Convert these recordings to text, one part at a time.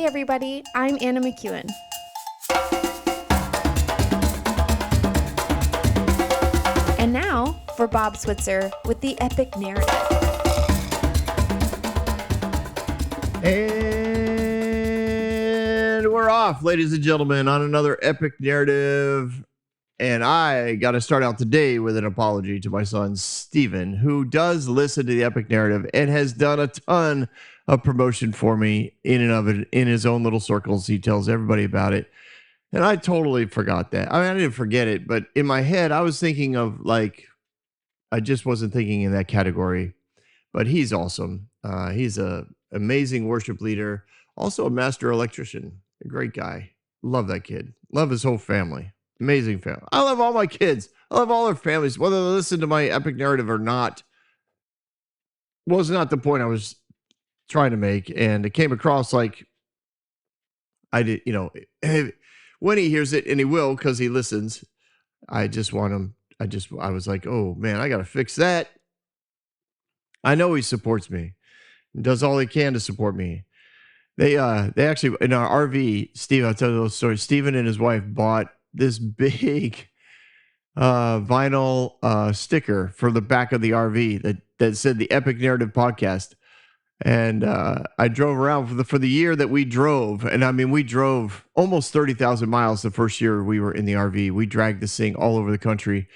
Hey everybody, I'm Anna McEwen. And now for Bob Switzer with the Epic Narrative. And we're off, ladies and gentlemen, on another Epic Narrative. And I got to start out today with an apology to my son, Steven, who does listen to the Epic Narrative and has done a ton of promotion for me in and of it, in his own little circles. He tells everybody about it. And I totally forgot that. I mean, I didn't forget it, but in my head, I was thinking of I just wasn't thinking in that category. But he's awesome. He's a amazing worship leader, also a master electrician, a great guy. Love that kid. Love his whole family. Amazing family. I love all my kids. I love all their families, whether they listen to my Epic Narrative or not. Was not the point I was trying to make. And it came across like I did, when he hears it, and he will because he listens, I just want him. I was like, oh man, I got to fix that. I know he supports me, does all he can to support me. They actually, in our RV, Steve, I'll tell you a little story. Steven and his wife bought this big vinyl sticker for the back of the RV that said the Epic Narrative Podcast. And I drove around for the year that we drove. And I mean, we drove almost 30,000 miles the first year we were in the RV. We dragged this thing all over the country.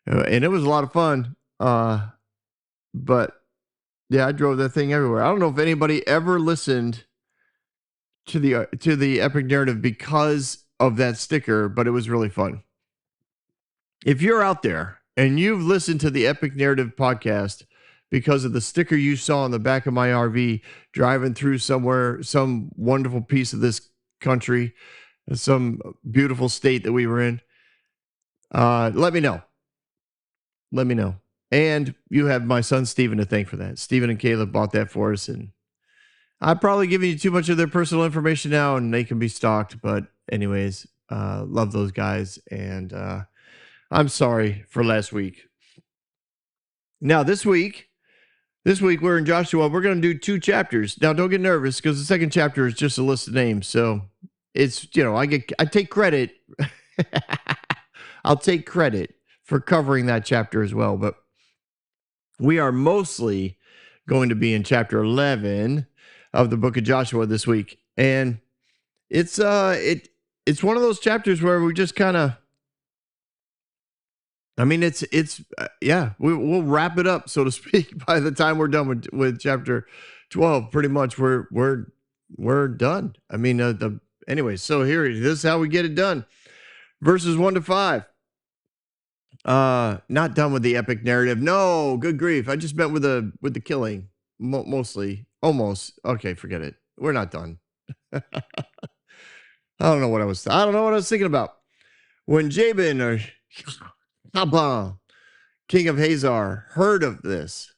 And it was a lot of fun. But yeah, I drove that thing everywhere. I don't know if anybody ever listened to the Epic Narrative because of that sticker, but it was really fun. If you're out there and you've listened to the Epic Narrative Podcast because of the sticker you saw on the back of my RV driving through somewhere, some wonderful piece of this country, some beautiful state that we were in, let me know. Let me know. And you have my son, Steven, to thank for that. Steven and Caleb bought that for us. And I'm probably giving you too much of their personal information now and they can be stalked. But anyways, love those guys. And I'm sorry for last week. Now, this week we're in Joshua. We're going to do 2 chapters. Now, don't get nervous because the second chapter is just a list of names. So it's, I take credit. I'll take credit for covering that chapter as well. But we are mostly going to be in chapter 11 of the book of Joshua this week. And it's one of those chapters where we just kind of, I mean, we'll wrap it up, so to speak, by the time we're done with chapter 12. Pretty much we're done. I mean, anyway, so this is how we get it done. Verses 1-5. Not done with the Epic Narrative. No, good grief. I just meant with the killing. Mostly. Almost. Okay, forget it. We're not done. I don't know what I was thinking about. When Jabin or Habah, king of Hazar, heard of this,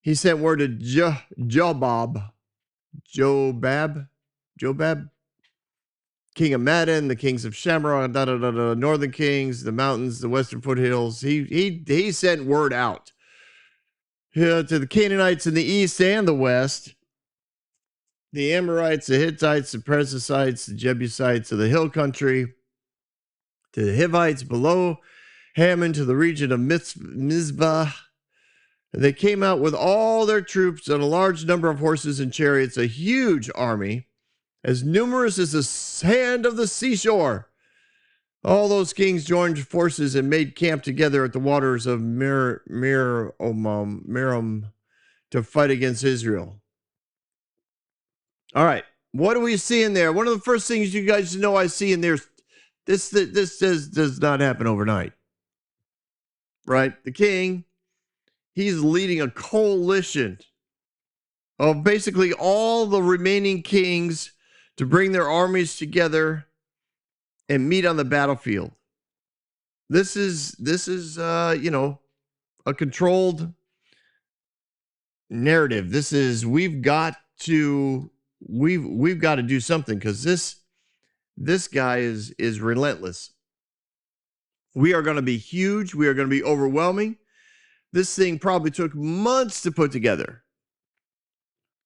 he sent word to Jobab, king of Madden, the kings of Shamrock, northern kings, the mountains, the western foothills. He sent word out to the Canaanites in the east and the west, the Amorites, the Hittites, the Perizzites, the Jebusites of the hill country, to the Hivites below Hammon, to the region of Mizpah. They came out with all their troops and a large number of horses and chariots, a huge army, as numerous as the sand of the seashore. All those kings joined forces and made camp together at the waters of Merom to fight against Israel. All right, what do we see in there? One of the first things you guys know I see in there, this does not happen overnight, right? The king, he's leading a coalition of basically all the remaining kings to bring their armies together and meet on the battlefield. This is a controlled narrative. We've got to do something because this guy is relentless. We are going to be huge. We are going to be overwhelming. This thing probably took months to put together.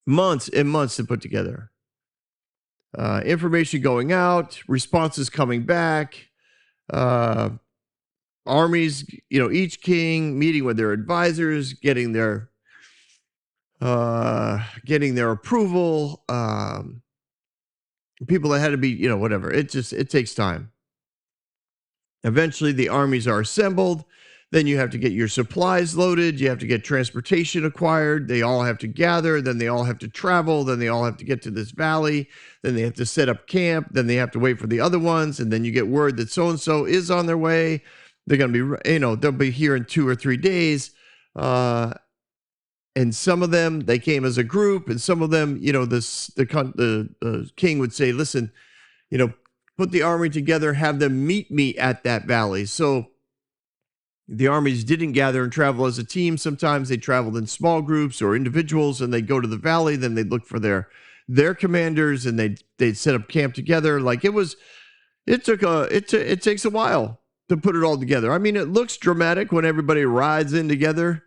Months and months to put together. information going out, responses coming back, armies, each king meeting with their advisors, getting their approval, people that had to be, whatever. It takes time. Eventually the armies are assembled. Then you have to get your supplies loaded. You have to get transportation acquired. They all have to gather. Then they all have to travel. Then they all have to get to this valley. Then they have to set up camp. Then they have to wait for the other ones. And then you get word that so-and-so is on their way. They're going to be, they'll be here in 2 or 3 days. And some of them, they came as a group. And some of them, the king would say, listen, put the army together, have them meet me at that valley. So the armies didn't gather and travel as a team. Sometimes they traveled in small groups or individuals, and they'd go to the valley. Then they'd look for their commanders, and they'd set up camp together. Like it takes a while to put it all together. I mean, it looks dramatic when everybody rides in together,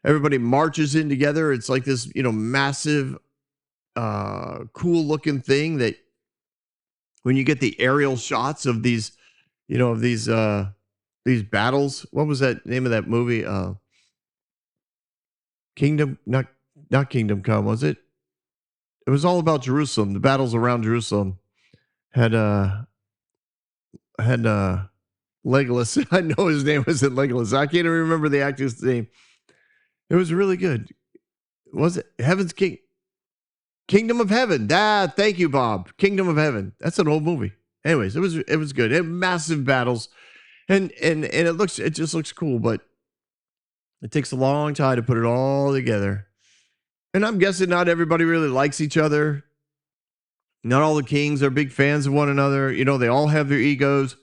everybody marches in together. It's like this, massive, cool looking thing that when you get the aerial shots of these, these battles. What was that name of that movie? Kingdom, not Kingdom Come, was it? It was all about Jerusalem. The battles around Jerusalem had Legolas. I know his name wasn't Legolas. I can't even remember the actor's name. It was really good. Was it Heaven's King? Kingdom of Heaven. Thank you, Bob. Kingdom of Heaven. That's an old movie. Anyways, it was good. It had massive battles. And it just looks cool, but it takes a long time to put it all together. And I'm guessing not everybody really likes each other. Not all the kings are big fans of one another. They all have their egos.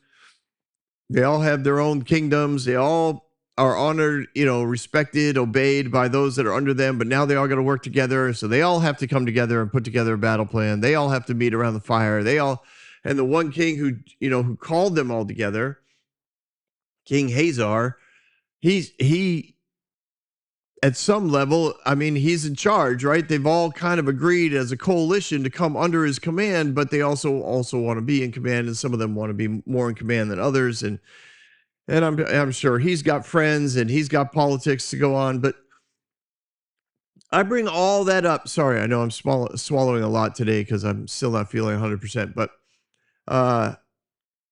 They all have their own kingdoms. They all are honored, respected, obeyed by those that are under them. But now they all got to work together. So they all have to come together and put together a battle plan. They all have to meet around the fire. And the one king who called them all together, King Hazar, he at some level, I mean, he's in charge, right? They've all kind of agreed as a coalition to come under his command, but they also want to be in command, and some of them want to be more in command than others. And I'm sure he's got friends and he's got politics to go on, but I bring all that up. Sorry, I know I'm swallowing a lot today because I'm still not feeling 100%, but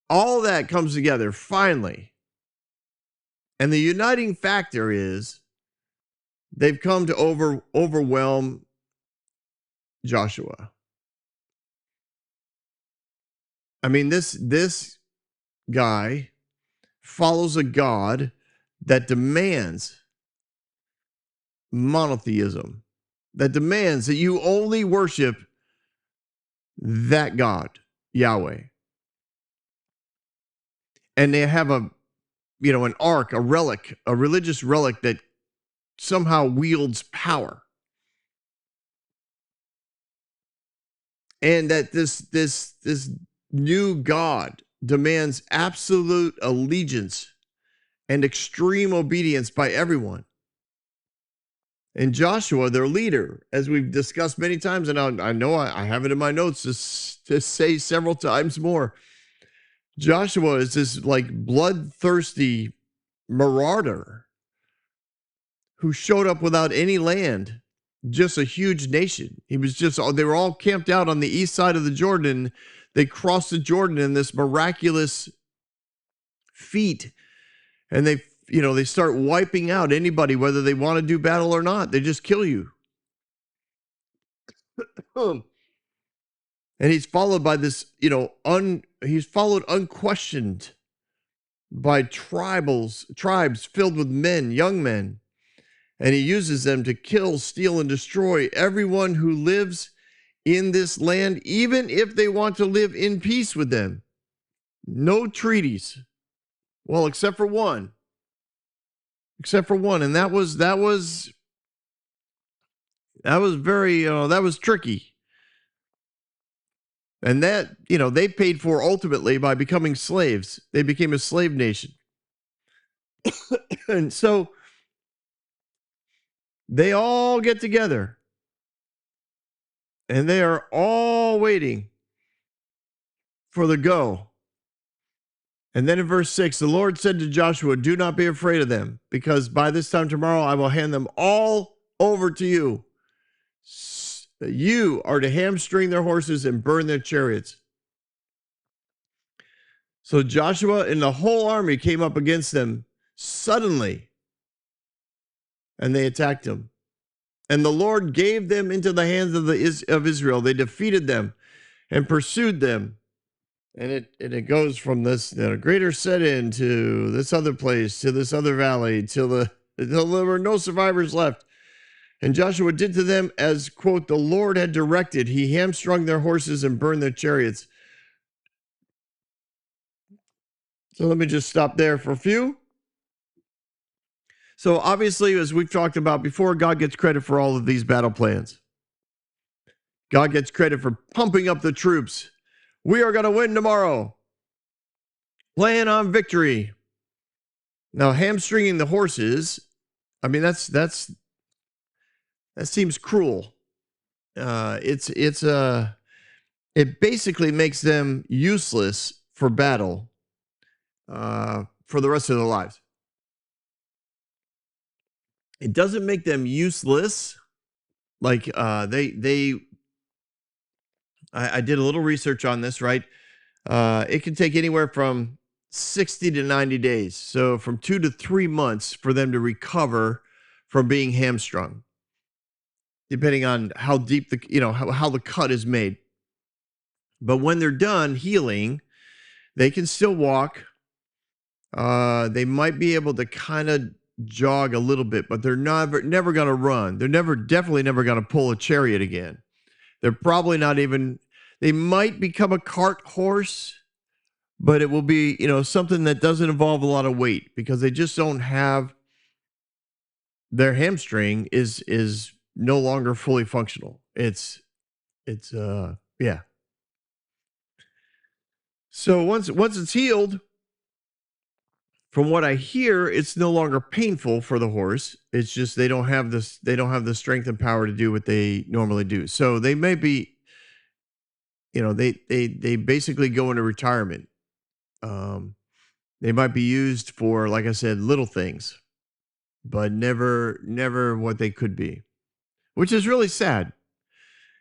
all that comes together finally. And the uniting factor is they've come to overwhelm Joshua. I mean, this guy follows a God that demands monotheism, that demands that you only worship that God, Yahweh. And they have an ark, a relic, a religious relic that somehow wields power. And that this new God demands absolute allegiance and extreme obedience by everyone. And Joshua, their leader, as we've discussed many times, and I know I have it in my notes to say several times more, Joshua is this like bloodthirsty marauder who showed up without any land, just a huge nation. They were all camped out on the east side of the Jordan. They crossed the Jordan in this miraculous feat, and they start wiping out anybody, whether they want to do battle or not. They just kill you. And he's followed by this, he's followed unquestioned by tribes filled with men, young men. And he uses them to kill, steal, and destroy everyone who lives in this land, even if they want to live in peace with them. No treaties. Well, except for one. And that was very, that was tricky. And that, they paid for ultimately by becoming slaves. They became a slave nation. And so they all get together and they are all waiting for the go. And then in verse 6, the Lord said to Joshua, do not be afraid of them, because by this time tomorrow I will hand them all over to you. You are to hamstring their horses and burn their chariots. So Joshua and the whole army came up against them suddenly, and they attacked them. And the Lord gave them into the hands of Israel. They defeated them and pursued them. And it goes from this greater set-in to this other place, to this other valley, until there were no survivors left. And Joshua did to them as, quote, the Lord had directed. He hamstrung their horses and burned their chariots. So let me just stop there for a few. So obviously, as we've talked about before, God gets credit for all of these battle plans. God gets credit for pumping up the troops. We are going to win tomorrow. Plan on victory. Now, hamstringing the horses, I mean, that seems cruel. It basically makes them useless for battle for the rest of their lives. It doesn't make them useless. Like I did a little research on this, right? It can take anywhere from 60 to 90 days. So from 2 to 3 months for them to recover from being hamstrung, depending on how deep how the cut is made. But when they're done healing, they can still walk. They might be able to kind of jog a little bit, but they're never going to run. They're definitely never going to pull a chariot again. They're probably not even, they might become a cart horse, but it will be, something that doesn't involve a lot of weight, because they just don't have, their hamstring is no longer fully functional. It's yeah. So once it's healed, from what I hear, it's no longer painful for the horse. It's just they don't have the strength and power to do what they normally do. So they may be, they basically go into retirement. They might be used for, like I said, little things, but never what they could be, which is really sad.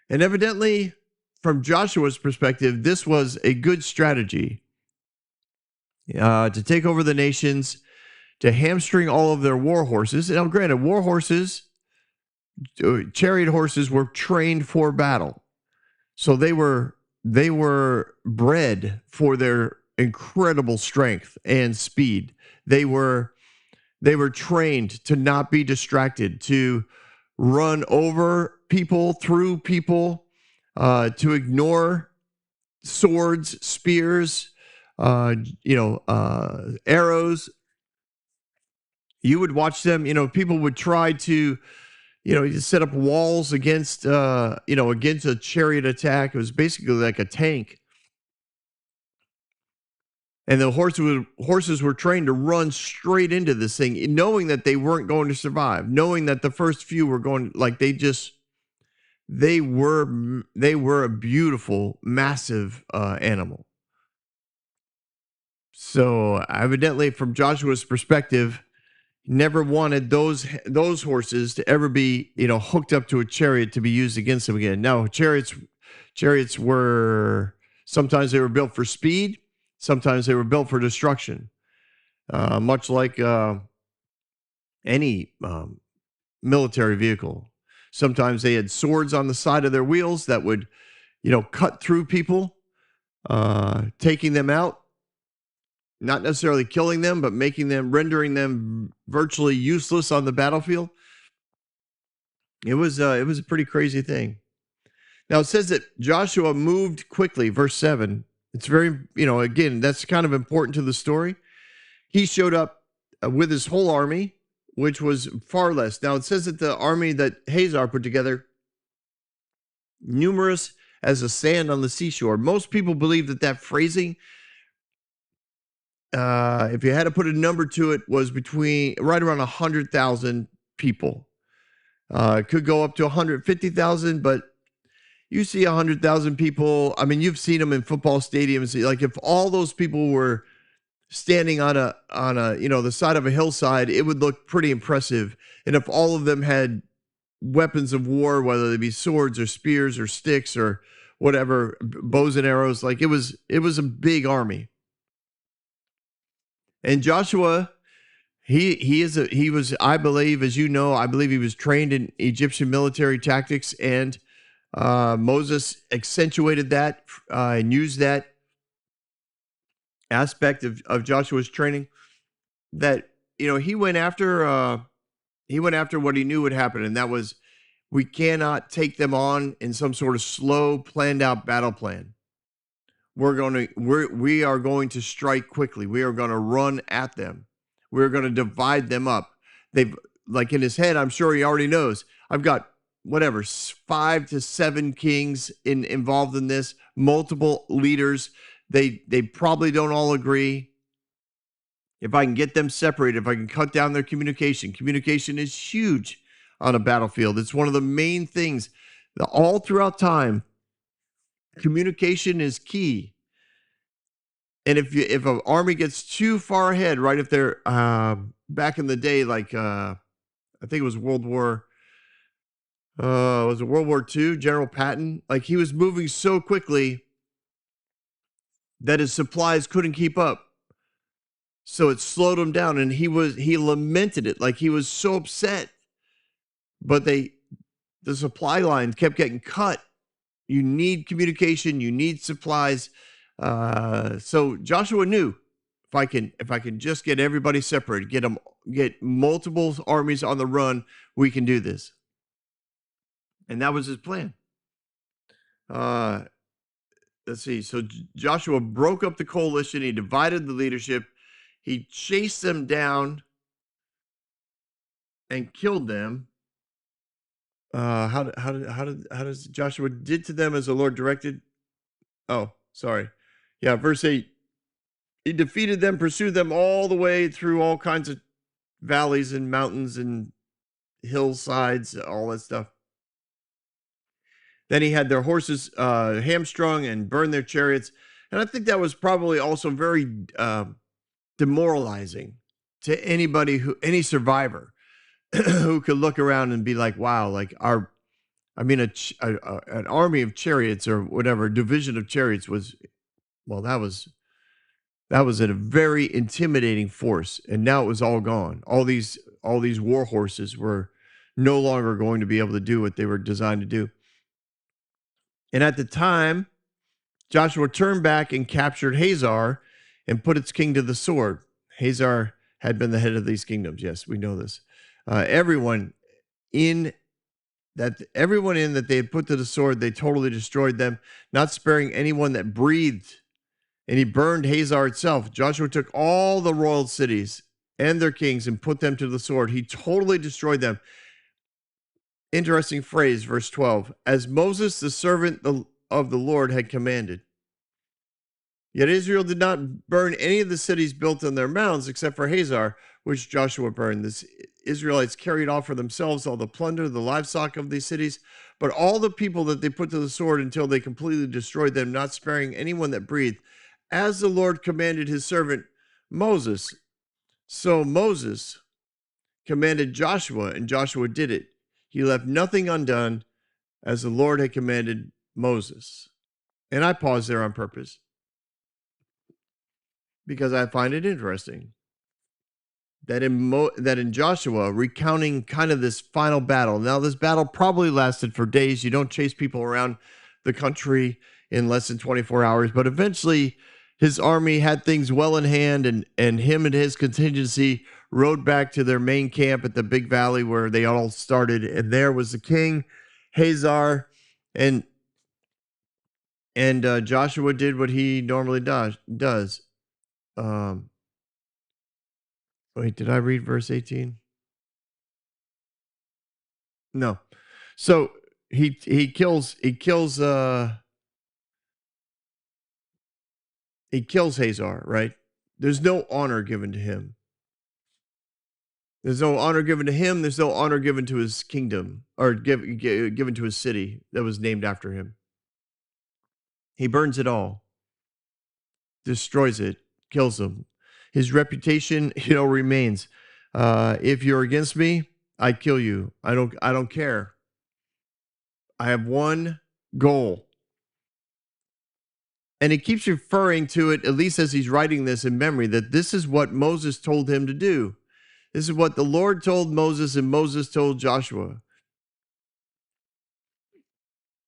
And evidently, from Joshua's perspective, this was a good strategy to take over the nations, to hamstring all of their war horses. Now, granted, war horses, chariot horses were trained for battle. So they were bred for their incredible strength and speed. They were trained to not be distracted, to run over people, through people, to ignore swords, spears, arrows. You would watch them, people would try to, set up walls against a chariot attack. It was basically like a tank. And the horses were trained to run straight into this thing, knowing that they weren't going to survive, knowing that the first few were going, like they were a beautiful, massive animal. So evidently, from Joshua's perspective, never wanted those horses to ever be, hooked up to a chariot to be used against him again. No, chariots were, sometimes they were built for speed, sometimes they were built for destruction. Much like any military vehicle. Sometimes they had swords on the side of their wheels that would, cut through people, taking them out. Not necessarily killing them, but rendering them virtually useless on the battlefield. It was a pretty crazy thing. Now it says that Joshua moved quickly, verse 7. It's very, again, that's kind of important to the story. He showed up with his whole army, which was far less. Now it says that the army that Hazar put together, numerous as the sand on the seashore. Most people believe that phrasing, if you had to put a number to it, was right around 100,000 people. It could go up to 150,000, but you see 100,000 people. I mean, you've seen them in football stadiums. Like if all those people were standing on a the side of a hillside, it would look pretty impressive. And if all of them had weapons of war, whether they be swords or spears or sticks or whatever, bows and arrows, like it was a big army. And Joshua, he was, I believe, as you know, I believe he was trained in Egyptian military tactics, and Moses accentuated that and used that aspect of Joshua's training. That he went after what he knew would happen, and that was, we cannot take them on in some sort of slow, planned out battle plan. We are going to strike quickly. We are going to run at them. We're going to divide them up. They've, like in his head, I'm sure he already knows, I've got whatever 5 to 7 kings involved in this, multiple leaders. They probably don't all agree. If I can get them separated, if I can cut down their communication is huge on a battlefield. It's one of the main things all throughout time. Communication is key. And if an army gets too far ahead, right? If they're back in the day, like I think it was World War II, General Patton, like he was moving so quickly that his supplies couldn't keep up. So it slowed him down, and he lamented it, like he was so upset. But the supply line kept getting cut. You need communication, you need supplies. So Joshua knew, if I can just get everybody separated, get multiple armies on the run, we can do this. And that was his plan. Let's see. So Joshua broke up the coalition. He divided the leadership. He chased them down and killed them. How does Joshua did to them as the Lord directed? Oh, sorry. Yeah, verse 8. He defeated them, pursued them all the way through all kinds of valleys and mountains and hillsides, all that stuff. Then he had their horses hamstrung and burned their chariots. And I think that was probably also very demoralizing to any survivor who could look around and be like, wow, like an army of chariots or whatever, division of chariots was, well, that was a very intimidating force. And now it was all gone. All these war horses were no longer going to be able to do what they were designed to do. And at the time, Joshua turned back and captured Hazor and put its king to the sword. Hazor had been the head of these kingdoms. Yes, we know this. Everyone in that they had put to the sword, they totally destroyed them, not sparing anyone that breathed. And he burned Hazor itself. Joshua took all the royal cities and their kings and put them to the sword. He totally destroyed them. Interesting phrase, verse 12. As Moses, the servant of the Lord, had commanded. Yet Israel did not burn any of the cities built on their mounds except for Hazor, which Joshua burned. The Israelites carried off for themselves all the plunder, the livestock of these cities, but all the people that they put to the sword until they completely destroyed them, not sparing anyone that breathed, as the Lord commanded his servant Moses. So Moses commanded Joshua, and Joshua did it. He left nothing undone, as the Lord had commanded Moses. And I pause there on purpose because I find it interesting that in Joshua, recounting kind of this final battle. Now, this battle probably lasted for days. You don't chase people around the country in less than 24 hours, but eventually his army had things well in hand, and him and his contingency rode back to their main camp at the big valley where they all started. And there was the king, Hazor, and Joshua did what he normally does. Wait, did I read verse 18? No. So he kills Hazor, right? There's no honor given to him. There's no honor given to him. There's no honor given to his kingdom, or given to his city that was named after him. He burns it all, destroys it, kills them. His reputation, remains. If you're against me, I kill you. I don't care. I have one goal. And he keeps referring to it, at least as he's writing this in memory, that this is what Moses told him to do. This is what the Lord told Moses and Moses told Joshua.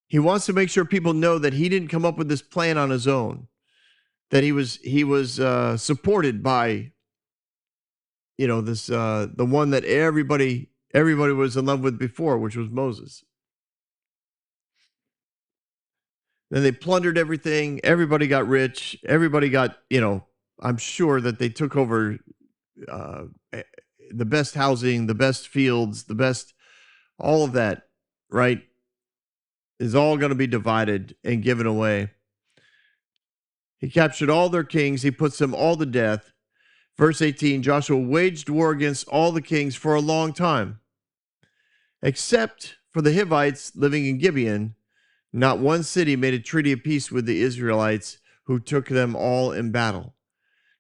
He wants to make sure people know that he didn't come up with this plan on his own, that he was supported by, the one that everybody was in love with before, which was Moses. Then they plundered everything. Everybody got rich. Everybody got, I'm sure that they took over the best housing, the best fields, the best, all of that, right, is all going to be divided and given away. He captured all their kings. He puts them all to death. Verse 18, Joshua waged war against all the kings for a long time, except for the Hivites living in Gibeon. Not one city made a treaty of peace with the Israelites, who took them all in battle.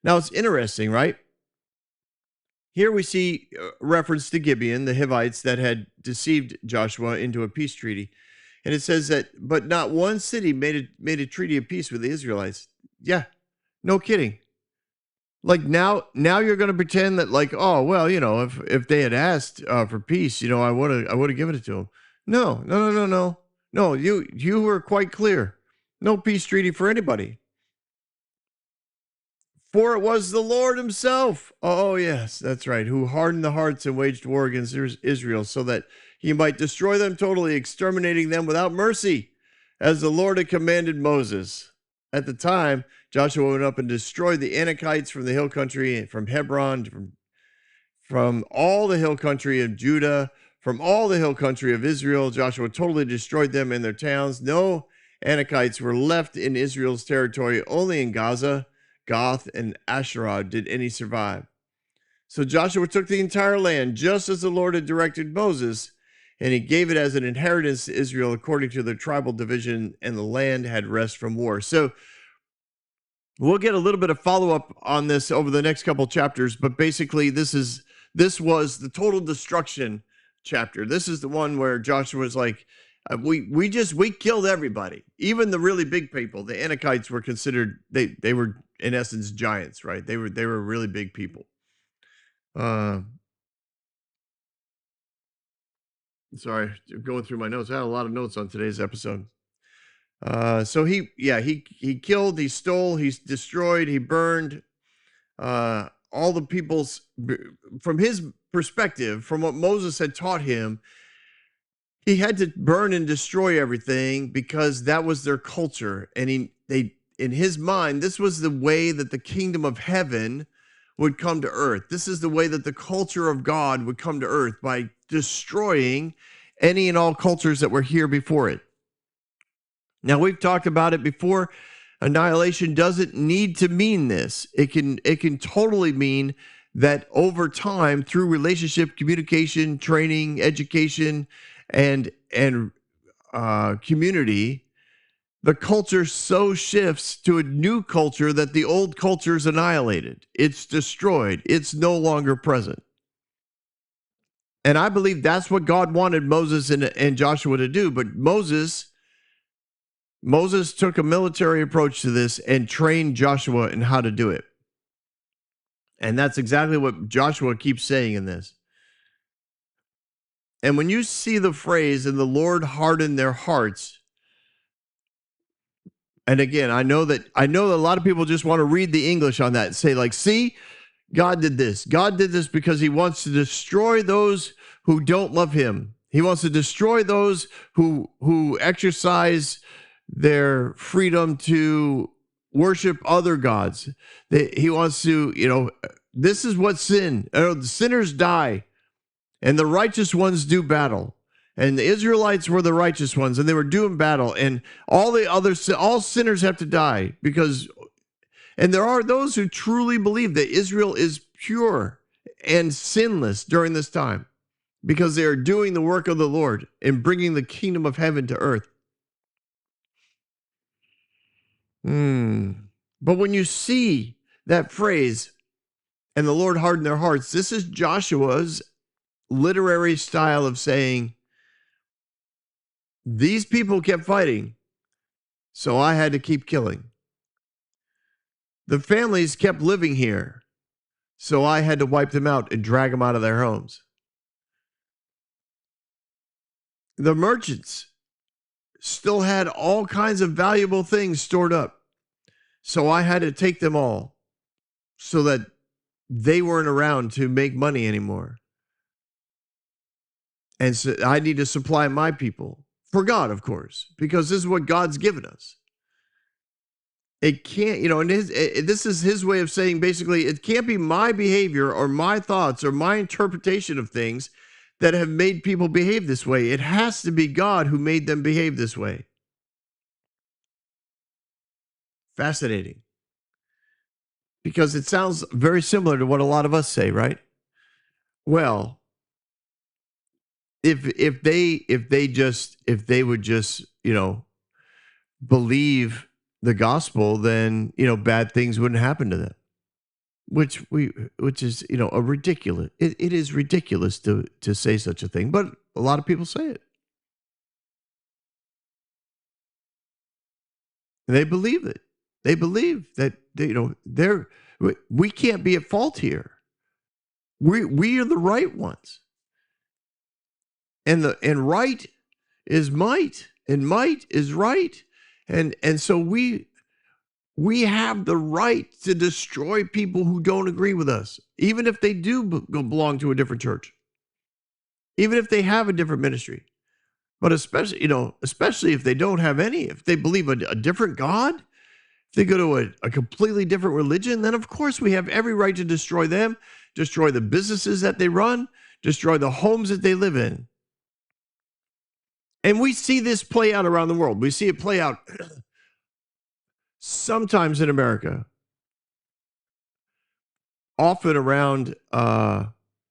Now, it's interesting, right? Here we see reference to Gibeon, the Hivites that had deceived Joshua into a peace treaty. And it says that, but not one city made a treaty of peace with the Israelites. Yeah, no kidding. Like now you're going to pretend that, like, oh, well, if they had asked for peace, I would have given it to them. No. No, you were quite clear. No peace treaty for anybody. For it was the Lord himself. Oh, yes, that's right. Who hardened the hearts and waged war against Israel so that he might destroy them totally, exterminating them without mercy, as the Lord had commanded Moses. At the time, Joshua went up and destroyed the Anakites from the hill country, from Hebron, from all the hill country of Judah, from all the hill country of Israel. Joshua totally destroyed them and their towns. No Anakites were left in Israel's territory. Only in Gaza, Goth, and Asherah did any survive. So Joshua took the entire land, just as the Lord had directed Moses, and he gave it as an inheritance to Israel according to their tribal division, and the land had rest from war. So we'll get a little bit of follow-up on this over the next couple chapters, but basically this was the total destruction chapter. This is the one where Joshua was like, we killed everybody, even the really big people. The Anakites were considered, they were in essence giants, right? They were really big people. Sorry, going through my notes. I had a lot of notes on today's episode. So he killed, he stole, he destroyed, he burned all the people's, from his perspective, from what Moses had taught him. He had to burn and destroy everything because that was their culture. And in his mind, this was the way that the kingdom of heaven would come to earth. This is the way that the culture of God would come to earth, by destroying any and all cultures that were here before it. Now, we've talked about it before. Annihilation doesn't need to mean this. It can totally mean that over time, through relationship, communication, training, education, and community, the culture so shifts to a new culture that the old culture is annihilated. It's destroyed. It's no longer present. And I believe that's what God wanted Moses and Joshua to do. But Moses took a military approach to this and trained Joshua in how to do it. And that's exactly what Joshua keeps saying in this. And when you see the phrase, and the Lord hardened their hearts, and again, I know that a lot of people just want to read the English on that and say, like, see, God did this. God did this because he wants to destroy those who don't love him. He wants to destroy those who exercise their freedom to worship other gods. He wants to, this is what sin, the sinners die and the righteous ones do battle. And the Israelites were the righteous ones, and they were doing battle, and all sinners have to die and there are those who truly believe that Israel is pure and sinless during this time because they are doing the work of the Lord and bringing the kingdom of heaven to earth. But when you see that phrase, and the Lord hardened their hearts, this is Joshua's literary style of saying, these people kept fighting, so I had to keep killing. The families kept living here, so I had to wipe them out and drag them out of their homes. The merchants still had all kinds of valuable things stored up, so I had to take them all so that they weren't around to make money anymore. And so I need to supply my people for God, of course, because this is what God's given us. It can't, and this is his way of saying basically, it can't be my behavior or my thoughts or my interpretation of things that have made people behave this way. It has to be God who made them behave this way. Fascinating. Because it sounds very similar to what a lot of us say, right? Well, if they would just, believe the gospel, then, bad things wouldn't happen to them. Which is, a ridiculous. It is ridiculous to say such a thing, but a lot of people say it. They believe it. They believe that we can't be at fault here. We are the right ones. And right is might, and might is right. And so we have the right to destroy people who don't agree with us, even if they do belong to a different church, even if they have a different ministry, but especially if they don't have any, if they believe a different God, if they go to a completely different religion, then of course we have every right to destroy them, destroy the businesses that they run, destroy the homes that they live in. And we see this play out around the world. We see it play out sometimes in America, often around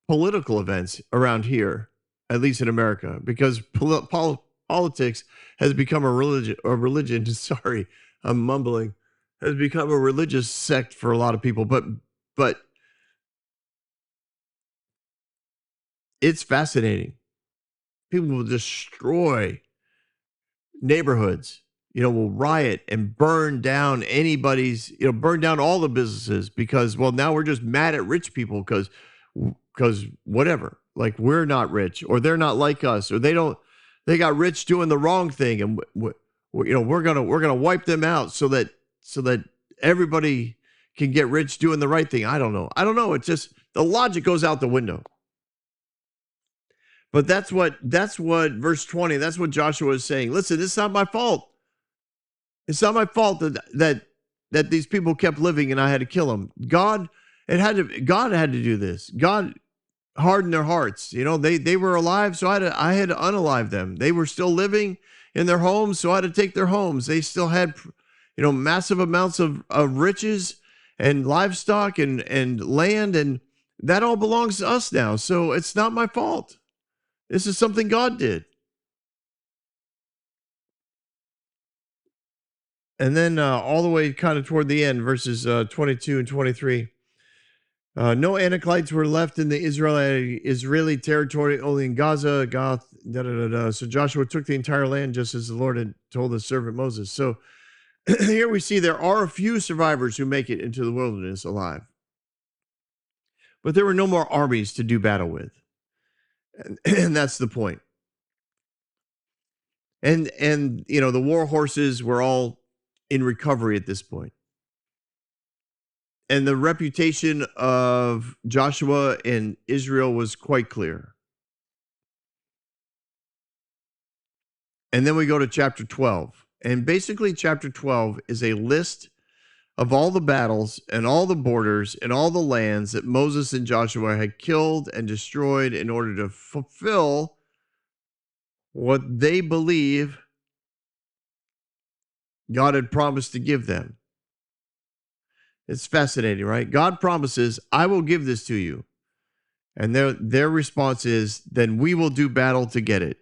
political events around here, at least in America, because politics has become a religion. Sorry, I'm mumbling. Has become a religious sect for a lot of people, but it's fascinating. People will destroy neighborhoods, will riot and burn down burn down all the businesses because, well, now we're just mad at rich people because whatever, like we're not rich or they're not like us or they got rich doing the wrong thing. And we're going to wipe them out so that everybody can get rich doing the right thing. I don't know. It's just the logic goes out the window. But that's what verse 20, that's what Joshua is saying. Listen, it's not my fault. It's not my fault that these people kept living and I had to kill them. God had to do this. God hardened their hearts. They were alive, so I had to unalive them. They were still living in their homes, so I had to take their homes. They still had massive amounts of riches and livestock and land, and that all belongs to us now. So it's not my fault. This is something God did. And then all the way kind of toward the end, verses 22 and 23. No Anakites were left in the Israeli territory, only in Gaza, Gath, So Joshua took the entire land just as the Lord had told his servant Moses. So here we see there are a few survivors who make it into the wilderness alive. But there were no more armies to do battle with. And that's the point. And the war horses were all in recovery at this point. And the reputation of Joshua and Israel was quite clear. And then we go to chapter 12. And basically chapter 12 is a list of all the battles and all the borders and all the lands that Moses and Joshua had killed and destroyed in order to fulfill what they believe God had promised to give them. It's fascinating, right? God promises, I will give this to you. And their response is, then we will do battle to get it.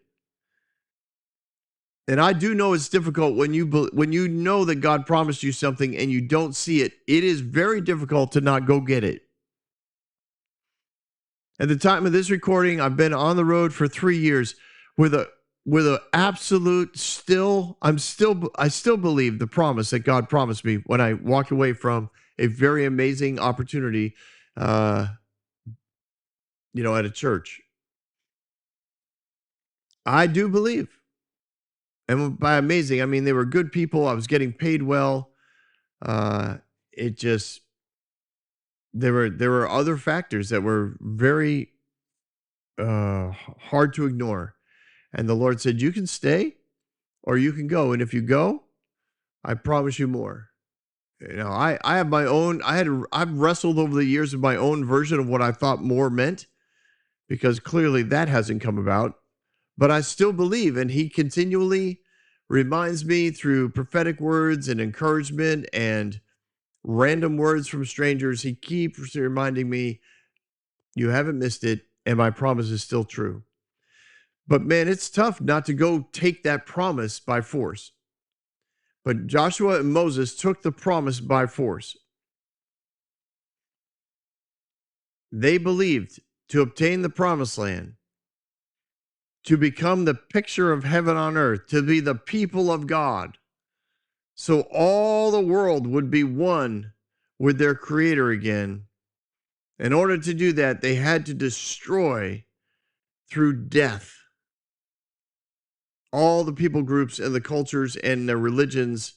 And I do know it's difficult when you know that God promised you something and you don't see it. It is very difficult to not go get it. At the time of this recording, I've been on the road for 3 years with a absolute I still believe the promise that God promised me when I walked away from a very amazing opportunity, at a church. I do believe. And by amazing, I mean, they were good people. I was getting paid well. It just, there were other factors that were very hard to ignore. And the Lord said, you can stay or you can go. And if you go, I promise you more. I have my own, I've wrestled over the years with my own version of what I thought more meant, because clearly that hasn't come about. But I still believe, and he continually reminds me through prophetic words and encouragement and random words from strangers. He keeps reminding me, you haven't missed it, and my promise is still true. But man, it's tough not to go take that promise by force. But Joshua and Moses took the promise by force. They believed to obtain the promised land, to become the picture of heaven on earth, to be the people of God. So all the world would be one with their Creator again. In order to do that, they had to destroy through death all the people groups and the cultures and the religions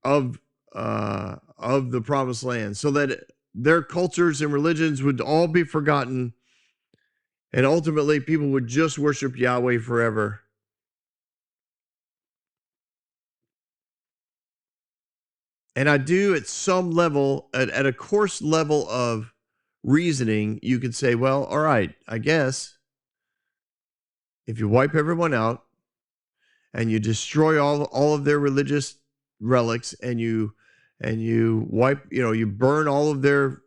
of the promised land, so that their cultures and religions would all be forgotten, and ultimately people would just worship Yahweh forever. And I do, at some level, at a coarse level of reasoning, you could say, well, all right, I guess if you wipe everyone out and you destroy all of their religious relics, and you wipe, you burn all of their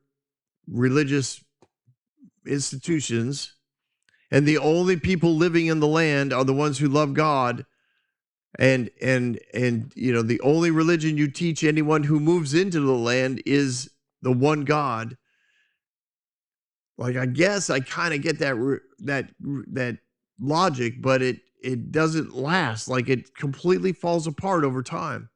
religious institutions, and the only people living in the land are the ones who love God, and the only religion you teach anyone who moves into the land is the one God. Like, I guess I kind of get that logic, but it doesn't last. Like, it completely falls apart over time.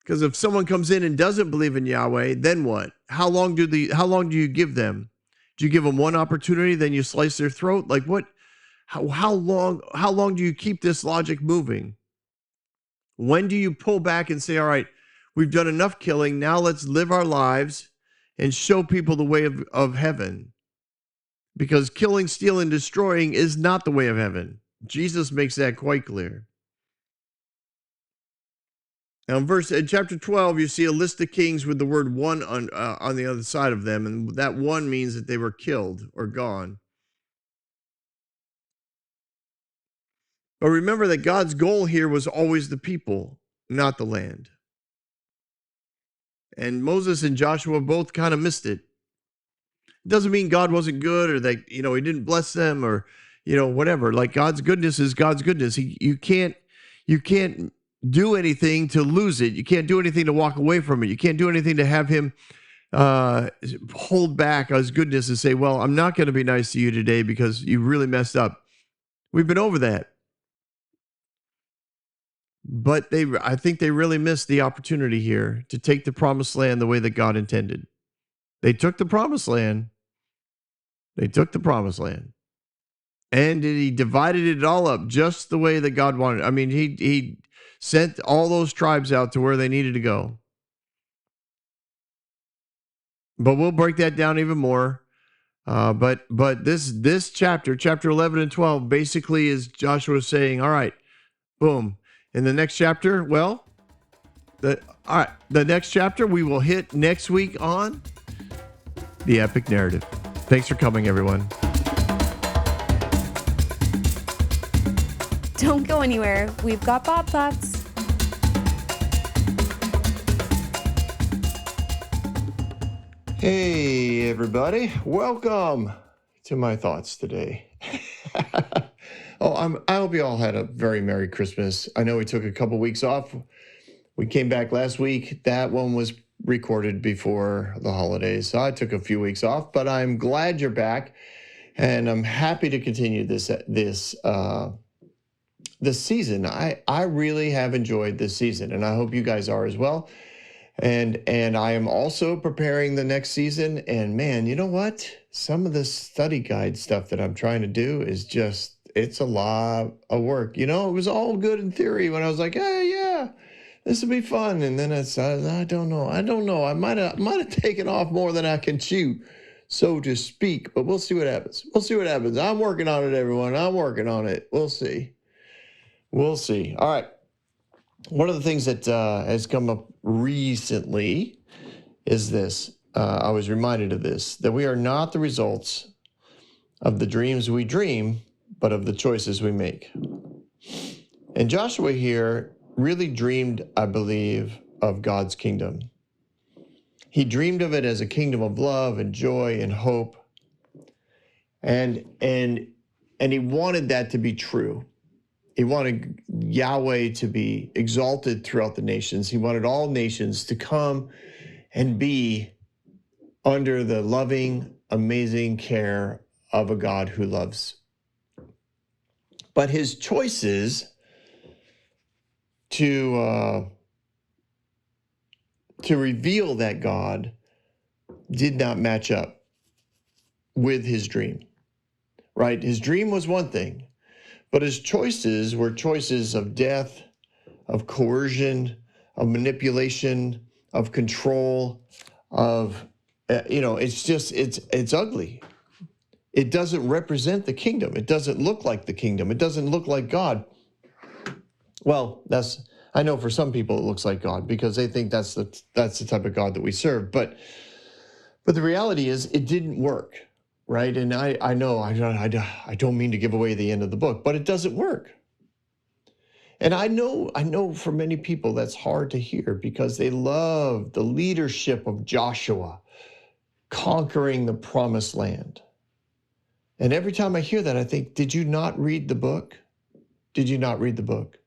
Because if someone comes in and doesn't believe in Yahweh, then what? How long do you give them? Do you give them one opportunity, then you slice their throat? Like, what? How long do you keep this logic moving? When do you pull back and say, all right, we've done enough killing, now let's live our lives and show people the way of heaven? Because killing, stealing, destroying is not the way of heaven. Jesus makes that quite clear. Now, in chapter 12, you see a list of kings with the word one on the other side of them, and that one means that they were killed or gone. But remember that God's goal here was always the people, not the land. And Moses and Joshua both kind of missed it. It doesn't mean God wasn't good, or that, he didn't bless them, or, whatever. Like, God's goodness is God's goodness. You can't do anything to lose it. You can't do anything to walk away from it. You can't do anything to have him hold back his goodness and say, well, I'm not going to be nice to you today because you really messed up. We've been over that. But I think they really missed the opportunity here to take the promised land the way that God intended. They took the promised land. And he divided it all up just the way that God wanted. I mean, he sent all those tribes out to where they needed to go. But we'll break that down even more. But this chapter 11 and 12, basically is Joshua saying, all right, boom. In the next chapter, the next chapter we will hit next week on the epic narrative. Thanks for coming, everyone. Don't go anywhere. We've got Bob Thoughts. Hey, everybody. Welcome to my thoughts today. I hope you all had a very Merry Christmas. I know we took a couple weeks off. We came back last week. That one was recorded before the holidays, so I took a few weeks off. But I'm glad you're back, and I'm happy to continue this season. I really have enjoyed this season, and I hope you guys are as well. And I am also preparing the next season. And man, you know what? Some of the study guide stuff that I'm trying to do is just, it's a lot of work. You know, it was all good in theory when I was like, hey, yeah, this will be fun. And then it's, I don't know. I might have taken off more than I can chew, so to speak. But we'll see what happens. I'm working on it, everyone. I'm working on it. We'll see. All right. One of the things that has come up recently is this. I was reminded of this, that we are not the results of the dreams we dream, but of the choices we make. And Joshua here really dreamed, I believe, of God's kingdom. He dreamed of it as a kingdom of love and joy and hope. And he wanted that to be true. He wanted Yahweh to be exalted throughout the nations. He wanted all nations to come and be under the loving, amazing care of a God who loves. But his choices to reveal that God did not match up with his dream, right? His dream was one thing, but his choices were choices of death, of coercion, of manipulation, of control, of, it's ugly. It doesn't represent the kingdom. It doesn't look like the kingdom. It doesn't look like God. Well, I know for some people it looks like God because they think that's the type of God that we serve. But the reality is it didn't work. Right. And I know I don't mean to give away the end of the book, but it doesn't work. And I know for many people that's hard to hear because they love the leadership of Joshua conquering the promised land. And every time I hear that, I think, did you not read the book? Did you not read the book?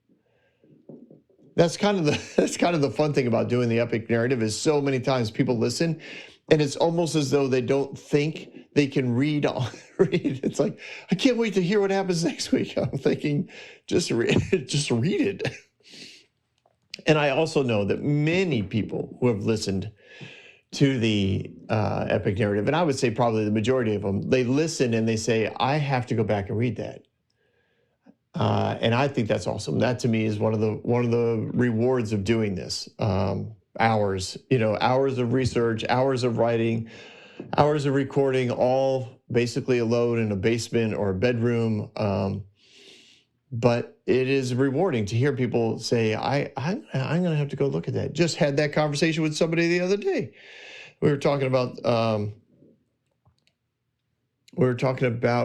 That's kind of the fun thing about doing the epic narrative is so many times people listen and it's almost as though they don't think they can read. It's like, I can't wait to hear what happens next week. I'm thinking, just read it. And I also know that many people who have listened to the epic narrative, and I would say probably the majority of them, they listen and they say, I have to go back and read that. And I think that's awesome. That to me is one of the rewards of doing this. Hours of research, hours of writing, hours of recording, all basically alone in a basement or a bedroom. But it is rewarding to hear people say, I'm going to have to go look at that. Just had that conversation with somebody the other day. We were talking about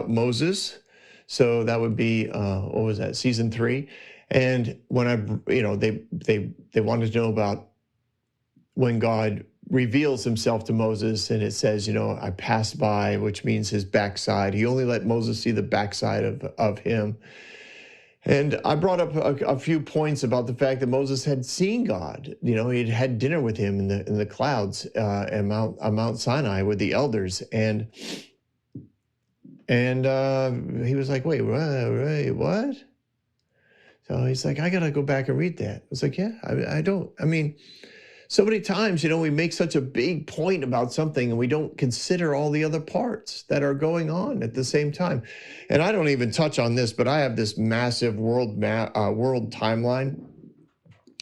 Moses. So that would be, what was that, season 3? And when they wanted to know about when God reveals himself to Moses, and it says, I passed by, which means his backside. He only let Moses see the backside of him. And I brought up a few points about the fact that Moses had seen God. He had dinner with him in the clouds at Mount Sinai with the elders. And he was like, wait, what? So he's like, I got to go back and read that. I was like, yeah, so many times, we make such a big point about something and we don't consider all the other parts that are going on at the same time. And I don't even touch on this, but I have this massive world timeline.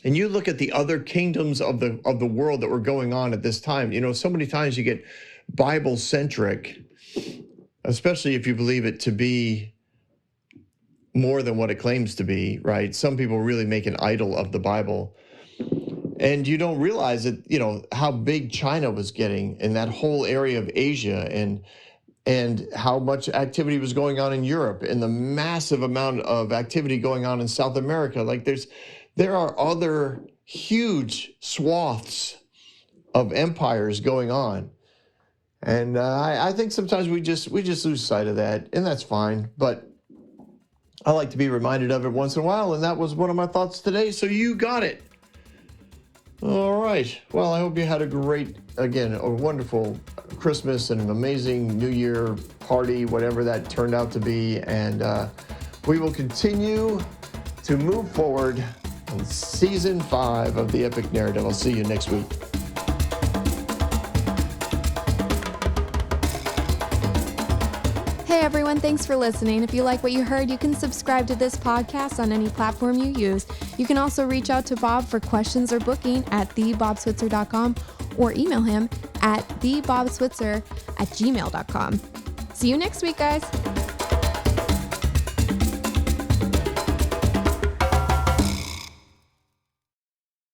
And you look at the other kingdoms of the world that were going on at this time. So many times you get Bible-centric, especially if you believe it to be more than what it claims to be, right? Some people really make an idol of the Bible. And you don't realize that, how big China was getting in that whole area of Asia and how much activity was going on in Europe and the massive amount of activity going on in South America. Like there are other huge swaths of empires going on. And I think sometimes we just lose sight of that, and that's fine. But I like to be reminded of it once in a while, and that was one of my thoughts today, so you got it. All right. Well, I hope you had a wonderful Christmas and an amazing New Year party, whatever that turned out to be. And we will continue to move forward in season 5 of the Epic Narrative. I'll see you next week. Hey everyone, thanks for listening. If you like what you heard, you can subscribe to this podcast on any platform you use. You can also reach out to Bob for questions or booking at thebobswitzer.com or email him at thebobswitzer@gmail.com. See you next week, guys.